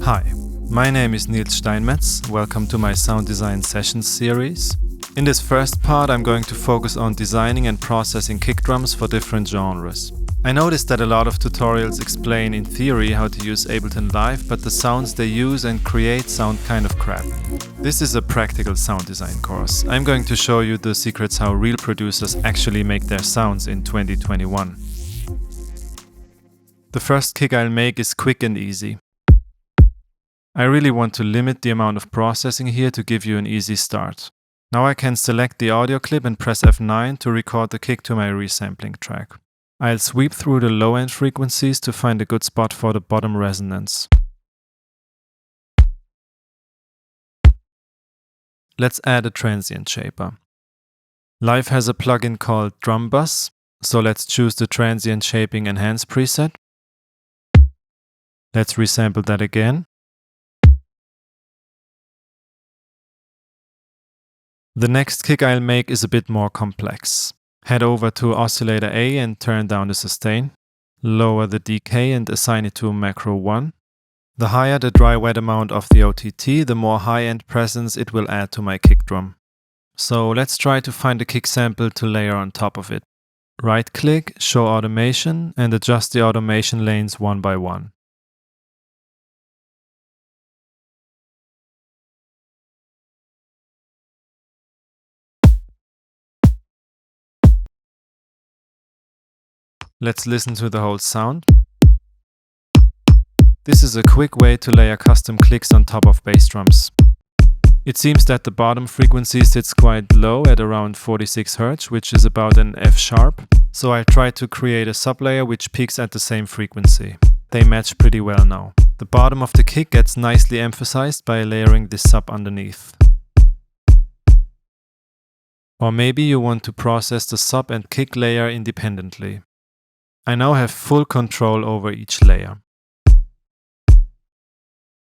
Hi, my name is Niels Steinmetz. Welcome to my sound design sessions series. In this first part, I'm going to focus on designing and processing kick drums for different genres. I noticed that a lot of tutorials explain in theory how to use Ableton Live, but the sounds they use and create sound kind of crap. This is a practical sound design course. I'm going to show you the secrets how real producers actually make their sounds in 2021. The first kick I'll make is quick and easy. I really want to limit the amount of processing here to give you an easy start. Now I can select the audio clip and press F9 to record the kick to my resampling track. I'll sweep through the low-end frequencies to find a good spot for the bottom resonance. Let's add a transient shaper. Live has a plugin called Drum Bus, so let's choose the transient shaping enhance preset. Let's resample that again. The next kick I'll make is a bit more complex. Head over to oscillator A and turn down the sustain. Lower the decay and assign it to macro 1. The higher the dry wet amount of the OTT, the more high-end presence it will add to my kick drum. So let's try to find a kick sample to layer on top of it. Right-click, show automation, and adjust the automation lanes one by one. Let's listen to the whole sound. This is a quick way to layer custom clicks on top of bass drums. It seems that the bottom frequency sits quite low at around 46 Hz, which is about an F sharp. So I tried to create a sublayer which peaks at the same frequency. They match pretty well now. The bottom of the kick gets nicely emphasized by layering this sub underneath. Or maybe you want to process the sub and kick layer independently. I now have full control over each layer.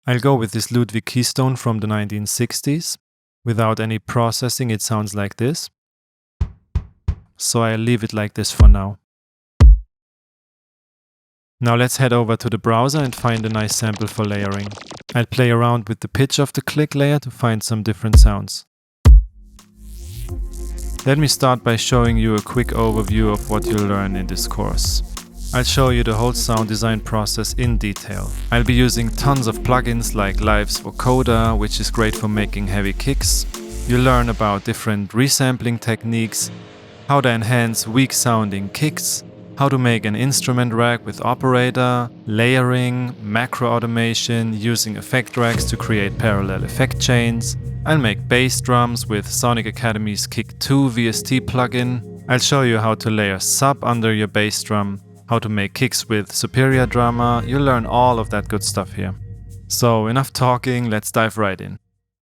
I'll go with this Ludwig keystone from the 1960s. Without any processing, it sounds like this. So I'll leave it like this for now. Now let's head over to the browser and find a nice sample for layering. I'll play around with the pitch of the click layer to find some different sounds. Let me start by showing you a quick overview of what you'll learn in this course. I'll show you the whole sound design process in detail. I'll be using tons of plugins like Live's vocoder, which is great for making heavy kicks. You'll learn about different resampling techniques, how to enhance weak sounding kicks, how to make an instrument rack with operator, layering, macro automation, using effect racks to create parallel effect chains. I'll make bass drums with Sonic Academy's Kick 2 VST plugin. I'll show you how to layer sub under your bass drum, how to make kicks with Superior Drummer. You'll learn all of that good stuff here. So enough talking, let's dive right in.